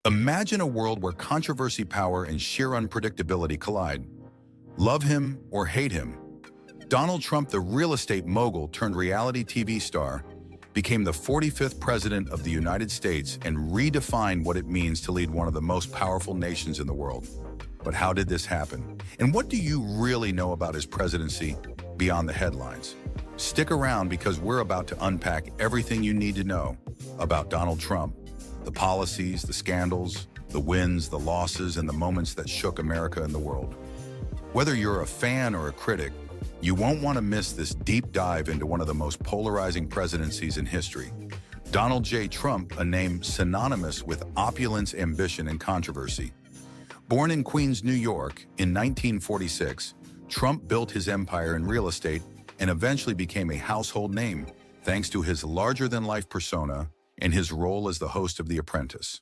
Imagine a world where controversy, power, and sheer unpredictability collide. Love him or hate him, Donald Trump, the real estate mogul turned reality TV star, became the 45th president of the United States and redefined what it means to lead one of the most powerful nations in the world. But how did this happen? And what do you really know about his presidency beyond the headlines? Stick around because we're about to unpack everything you need to know about Donald Trump, the policies, the scandals, the wins, the losses, and the moments that shook America and the world. Whether you're a fan or a critic, you won't want to miss this deep dive into one of the most polarizing presidencies in history. Donald J. Trump, a name synonymous with opulence, ambition, and controversy. Born in Queens, New York in 1946, Trump built his empire in real estate and eventually became a household name thanks to his larger-than-life persona and his role as the host of The Apprentice.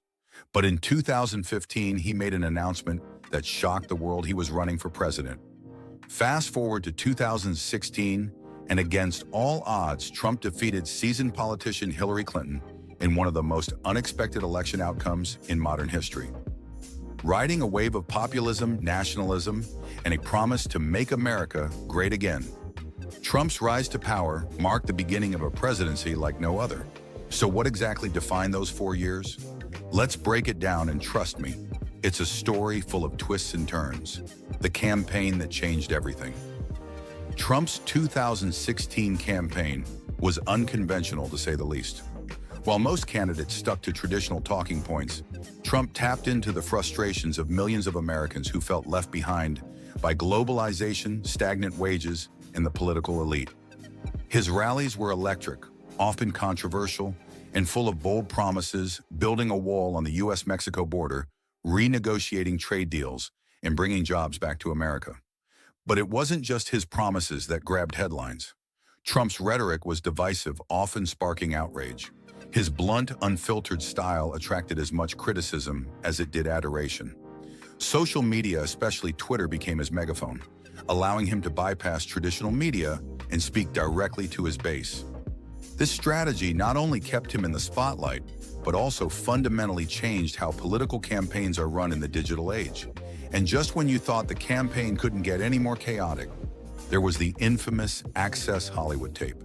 But in 2015, he made an announcement that shocked the world. He was running for president. Fast forward to 2016, and against all odds, Trump defeated seasoned politician Hillary Clinton in one of the most unexpected election outcomes in modern history. Riding a wave of populism, nationalism, and a promise to make America great again, Trump's rise to power marked the beginning of a presidency like no other. So what exactly defined those 4 years? Let's break it down, and trust me, it's a story full of twists and turns. The campaign that changed everything. Trump's 2016 campaign was unconventional, to say the least. While most candidates stuck to traditional talking points, Trump tapped into the frustrations of millions of Americans who felt left behind by globalization, stagnant wages, and the political elite. His rallies were electric, often controversial, and full of bold promises, building a wall on the U.S.-Mexico border, renegotiating trade deals, and bringing jobs back to America. But it wasn't just his promises that grabbed headlines. Trump's rhetoric was divisive, often sparking outrage. His blunt, unfiltered style attracted as much criticism as it did adoration. Social media, especially Twitter, became his megaphone, allowing him to bypass traditional media and speak directly to his base. This strategy not only kept him in the spotlight, but also fundamentally changed how political campaigns are run in the digital age. And just when you thought the campaign couldn't get any more chaotic, there was the infamous Access Hollywood tape.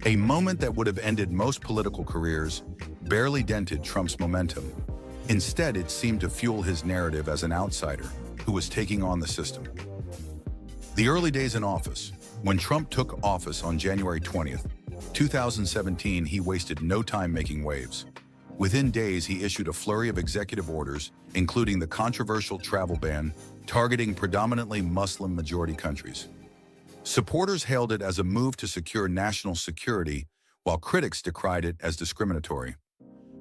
A moment that would have ended most political careers barely dented Trump's momentum. Instead, it seemed to fuel his narrative as an outsider who was taking on the system. The early days in office. When Trump took office on January 20th, 2017, he wasted no time making waves. Within days, he issued a flurry of executive orders, including the controversial travel ban targeting predominantly Muslim-majority countries. Supporters hailed it as a move to secure national security, while critics decried it as discriminatory.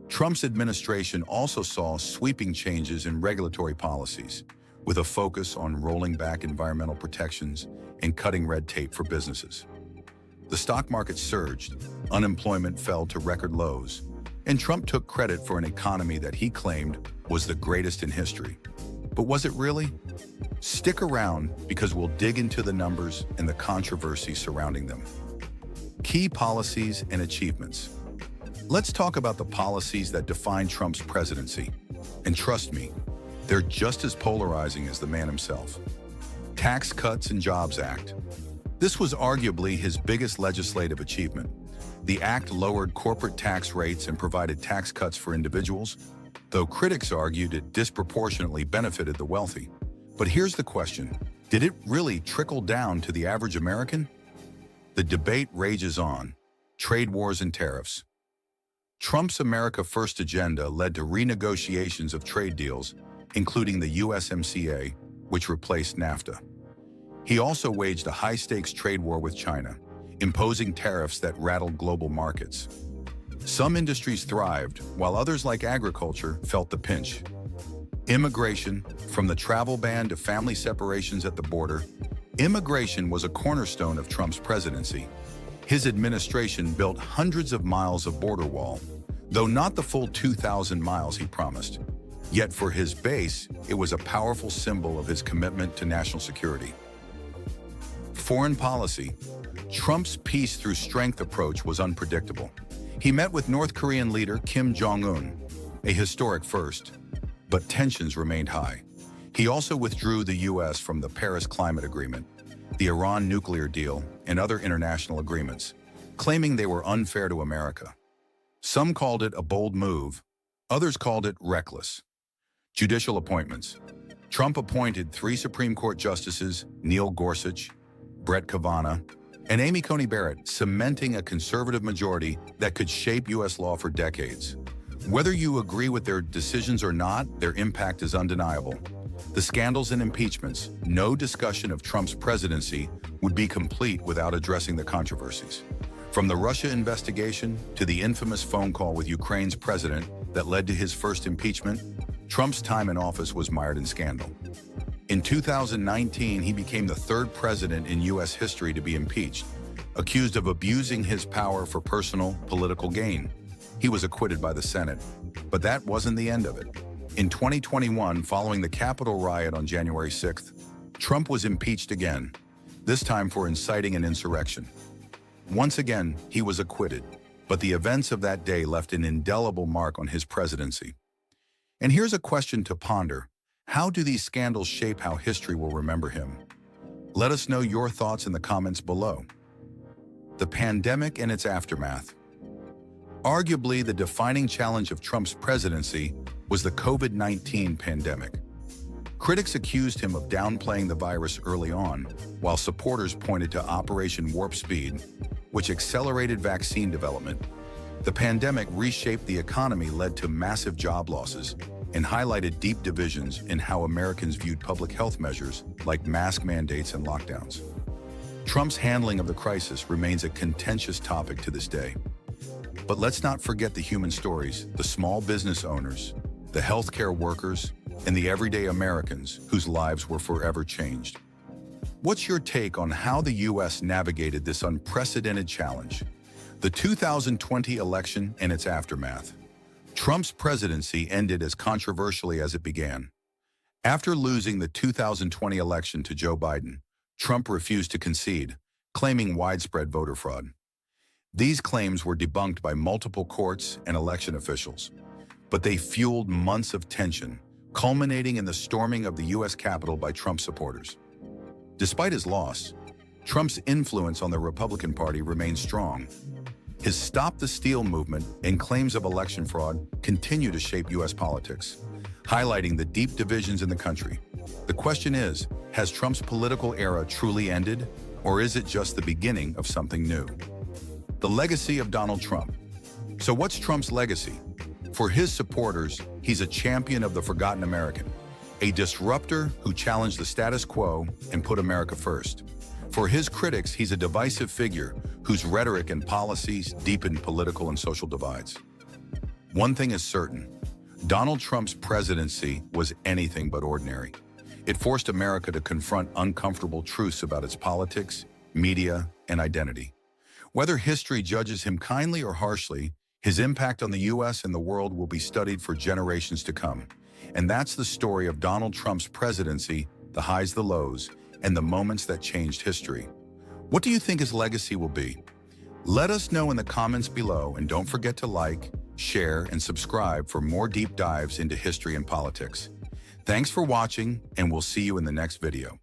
Trump's administration also saw sweeping changes in regulatory policies, with a focus on rolling back environmental protections and cutting red tape for businesses. The stock market surged, unemployment fell to record lows, and Trump took credit for an economy that he claimed was the greatest in history. But was it really? Stick around because we'll dig into the numbers and the controversy surrounding them. Key policies and achievements. Let's talk about the policies that defined Trump's presidency. And trust me, they're just as polarizing as the man himself. Tax Cuts and Jobs Act. This was arguably his biggest legislative achievement. The act lowered corporate tax rates and provided tax cuts for individuals, though critics argued it disproportionately benefited the wealthy. But here's the question: did it really trickle down to the average American? The debate rages on. Trade wars and tariffs. Trump's America First agenda led to renegotiations of trade deals, including the USMCA, which replaced NAFTA. He also waged a high-stakes trade war with China, imposing tariffs that rattled global markets. Some industries thrived, while others, like agriculture, felt the pinch. Immigration, from the travel ban to family separations at the border, immigration was a cornerstone of Trump's presidency. His administration built hundreds of miles of border wall, though not the full 2,000 miles he promised. Yet for his base, it was a powerful symbol of his commitment to national security. Foreign policy. Trump's peace through strength approach was unpredictable. He met with North Korean leader Kim Jong-un, a historic first. but tensions remained high. He also withdrew the U.S. from the Paris Climate Agreement, the Iran nuclear deal, and other international agreements, claiming they were unfair to America. Some called it a bold move, others called it reckless. Judicial appointments. Trump appointed 3 Supreme Court justices, Neil Gorsuch, Brett Kavanaugh, and Amy Coney Barrett, cementing a conservative majority that could shape U.S. law for decades. Whether you agree with their decisions or not, their impact is undeniable. The scandals and impeachments, no discussion of Trump's presidency would be complete without addressing the controversies. From the Russia investigation to the infamous phone call with Ukraine's president that led to his first impeachment, Trump's time in office was mired in scandal. In 2019, he became the 3rd president in U.S. history to be impeached, accused of abusing his power for personal, political gain. He was acquitted by the Senate, but that wasn't the end of it. In 2021, following the Capitol riot on January 6th, Trump was impeached again, this time for inciting an insurrection. Once again, he was acquitted, but the events of that day left an indelible mark on his presidency. And here's a question to ponder. How do these scandals shape how history will remember him? Let us know your thoughts in the comments below. The pandemic and its aftermath. Arguably, the defining challenge of Trump's presidency was the COVID-19 pandemic. Critics accused him of downplaying the virus early on, while supporters pointed to Operation Warp Speed, which accelerated vaccine development. The pandemic reshaped the economy, led to massive job losses, and highlighted deep divisions in how Americans viewed public health measures like mask mandates and lockdowns. Trump's handling of the crisis remains a contentious topic to this day. But let's not forget the human stories, the small business owners, the healthcare workers, and the everyday Americans whose lives were forever changed. What's your take on how the U.S. navigated this unprecedented challenge? The 2020 election and its aftermath. Trump's presidency ended as controversially as it began. After losing the 2020 election to Joe Biden, Trump refused to concede, claiming widespread voter fraud. These claims were debunked by multiple courts and election officials, but they fueled months of tension, culminating in the storming of the U.S. Capitol by Trump supporters. Despite his loss, Trump's influence on the Republican Party remained strong. His Stop the Steal movement and claims of election fraud continue to shape U.S. politics, highlighting the deep divisions in the country. The question is, has Trump's political era truly ended, or is it just the beginning of something new? The legacy of Donald Trump. So what's Trump's legacy? For his supporters, he's a champion of the forgotten American, a disruptor who challenged the status quo and put America first. For his critics, he's a divisive figure whose rhetoric and policies deepen political and social divides. One thing is certain, Donald Trump's presidency was anything but ordinary. It forced America to confront uncomfortable truths about its politics, media, and identity. Whether history judges him kindly or harshly, his impact on the U.S. and the world will be studied for generations to come. And that's the story of Donald Trump's presidency, the highs, the lows, and the moments that changed history. What do you think his legacy will be? Let us know in the comments below, and don't forget to like, share, and subscribe for more deep dives into history and politics. Thanks for watching, and we'll see you in the next video.